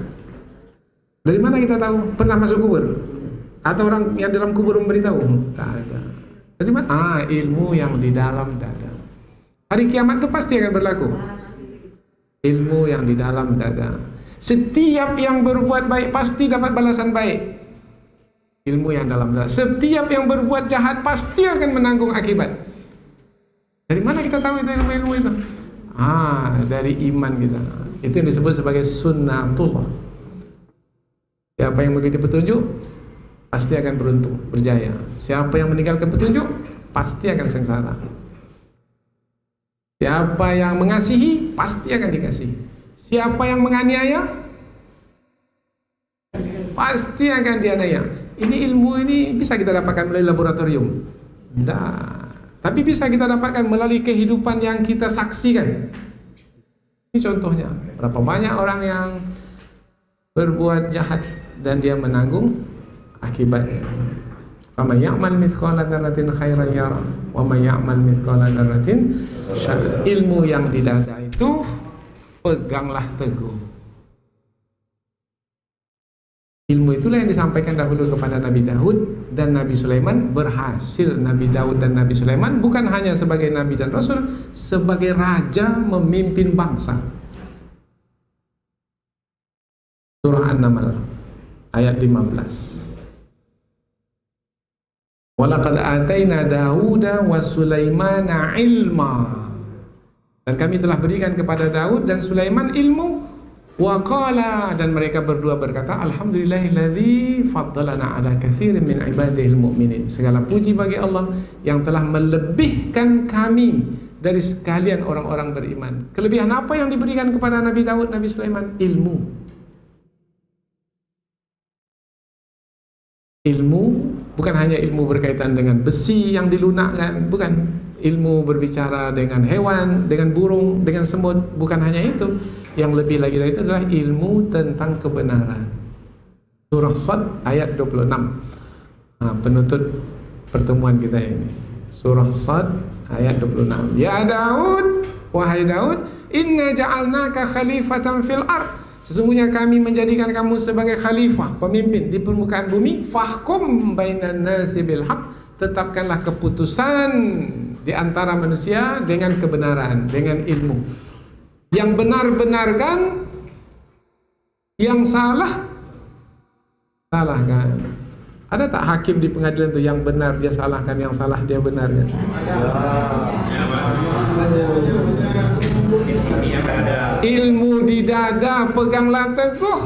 Dari mana kita tahu? Pernah masuk kubur? Atau orang yang dalam kubur memberitahu? Tak ada. Dari mana? Ilmu yang di dalam dada. Hari kiamat itu pasti akan berlaku. Ilmu yang di dalam dada. Setiap yang berbuat baik pasti dapat balasan baik. Ilmu yang dalam dada. Setiap yang berbuat jahat pasti akan menanggung akibat. Dari mana kita tahu itu ilmu itu? Dari iman kita. Itu yang disebut sebagai sunnatullah. Siapa yang mengikuti petunjuk pasti akan beruntung, berjaya. Siapa yang meninggalkan petunjuk pasti akan sengsara. Siapa yang mengasihi pasti akan dikasihi. Siapa yang menganiaya pasti akan dianiaya. Ini ilmu ini bisa kita dapatkan melalui laboratorium? Tidak. Tapi bisa kita dapatkan melalui kehidupan yang kita saksikan. Ini contohnya. Berapa banyak orang yang berbuat jahat dan dia menanggung akibatnya. Faman ya'mal mithqala dzarratin khairan yara wa man ya'mal mithqala dzarratin syarran. Ilmu yang di dada itu peganglah teguh. Ilmu itulah yang disampaikan dahulu kepada Nabi Daud dan Nabi Sulaiman. Berhasil Nabi Daud dan Nabi Sulaiman bukan hanya sebagai Nabi dan Rasul, sebagai raja memimpin bangsa. Surah An-Naml ayat 15. Walaqad ataina Dauda wa Sulaimana ilma. Dan kami telah berikan kepada Daud dan Sulaiman ilmu. Wa qala, dan mereka berdua berkata, alhamdulillahilladzi faddalana ala katsirin min ibadihil mu'minin. Segala puji bagi Allah yang telah melebihkan kami dari sekalian orang-orang beriman. Kelebihan apa yang diberikan kepada Nabi Daud, Nabi Sulaiman? Ilmu. Ilmu bukan hanya ilmu berkaitan dengan besi yang dilunakkan, bukan. Ilmu berbicara dengan hewan, dengan burung, dengan semut, bukan hanya itu. Yang lebih lagi dari itu adalah ilmu tentang kebenaran. Surah Sad ayat 26. Penutup pertemuan kita ini. Surah Sad ayat 26. Ya Daud, wahai Daud, inna ja'alnaka khalifatan fil ard. Sesungguhnya kami menjadikan kamu sebagai khalifah, pemimpin di permukaan bumi. Fahkum bainan nasi bil haq. Tetapkanlah keputusan di antara manusia dengan kebenaran, dengan ilmu. Yang benar-benarkan, yang salah salahkan. Ada tak hakim di pengadilan itu yang benar dia salahkan, yang salah dia benarkan? Ilmu di dada, peganglah teguh.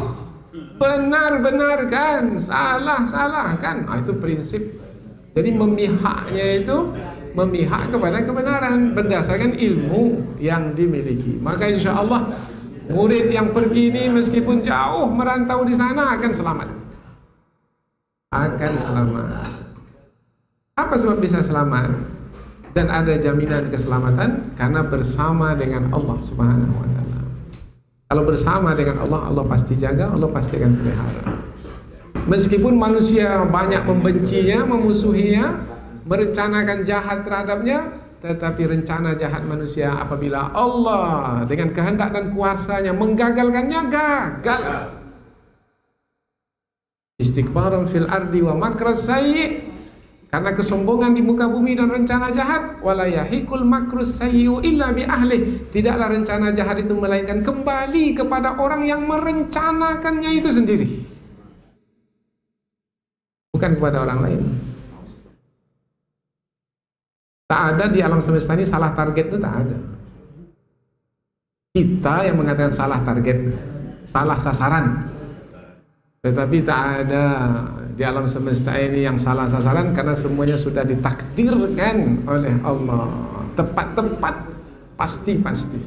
Benar-benarkan, salah-salahkan. Itu prinsip. Jadi memihaknya itu memihak kepada kebenaran berdasarkan ilmu yang dimiliki. Maka insya Allah murid yang pergi ini meskipun jauh merantau di sana akan selamat. Akan selamat. Apa sebab bisa selamat? Dan ada jaminan keselamatan karena bersama dengan Allah Subhanahu wa taala. Kalau bersama dengan Allah, Allah pasti jaga, Allah pasti akan pelihara. Meskipun manusia banyak membencinya, memusuhinya, merencanakan jahat terhadapnya, tetapi rencana jahat manusia apabila Allah dengan kehendak dan kuasanya menggagalkannya, gagal. Istikbaran fil ardi wa makras sayyi. Karena kesombongan di muka bumi dan rencana jahat, wala yahikul makrus sayyi'u illa bi ahli. Tidaklah rencana jahat itu melainkan kembali kepada orang yang merencanakannya itu sendiri, bukan kepada orang lain. Tak ada di alam semesta ini salah target, itu tak ada. Kita yang mengatakan salah target, salah sasaran. Tetapi tak ada di alam semesta ini yang salah sasaran, karena semuanya sudah ditakdirkan oleh Allah. Tepat-tepat, pasti-pasti.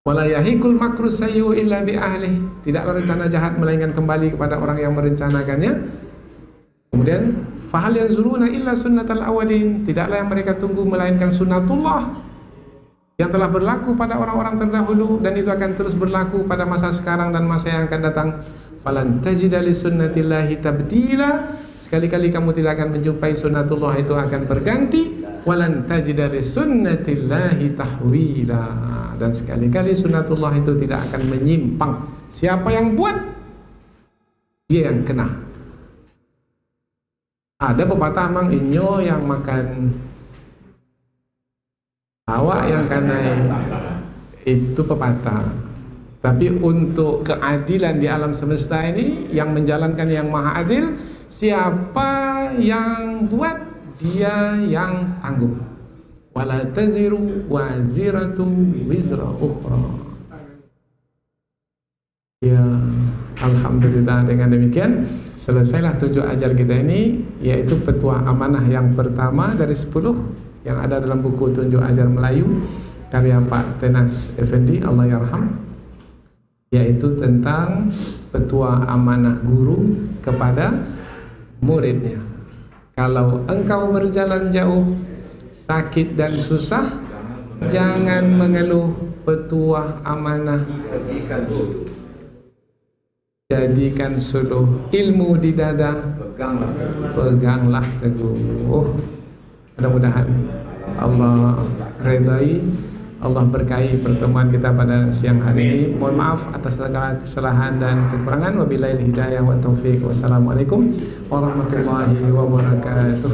Wala yahikul makru sayyi'u illa bi ahli. Tidaklah rencana jahat melainkan kembali kepada orang yang merencanakannya. Kemudian fahal yanzuruna illa sunnatal awalin. Tidaklah yang mereka tunggu melainkan sunnatullah yang telah berlaku pada orang-orang terdahulu, dan itu akan terus berlaku pada masa sekarang dan masa yang akan datang. Falan tajida li sunnatillahi tabdila. Sekali-kali kamu tidak akan menjumpai sunnatullah itu akan berganti. Walan tajida li sunnatillahi tahwila. Dan sekali-kali sunnatullah itu tidak akan menyimpang. Siapa yang buat, dia yang kena. Ada pepatah mang inyo yang makan awak yang kanai Itu pepatah. Tapi untuk keadilan di alam semesta ini, yang menjalankan yang maha adil, siapa yang buat, dia yang tanggung. Wala taziru waziratu wizra ukhra. Ya, alhamdulillah, dengan demikian selesailah 7 ajar kita ini, yaitu petuah amanah yang pertama dari 10 yang ada dalam buku 7 ajar Melayu karya Pak Tenas Effendi, Allah yarham, yaitu tentang petuah amanah guru kepada muridnya. Kalau engkau berjalan jauh, sakit dan susah, jangan mengeluh, petuah amanah jadikan suluh, ilmu di dada peganglah teguh. Mudah-mudahan Allah redai, Allah berkahi pertemuan kita pada siang hari ini. Mohon maaf atas segala kesalahan dan kekurangan. Wabillahi hidayah wa taufiq. Wassalamualaikum warahmatullahi wabarakatuh.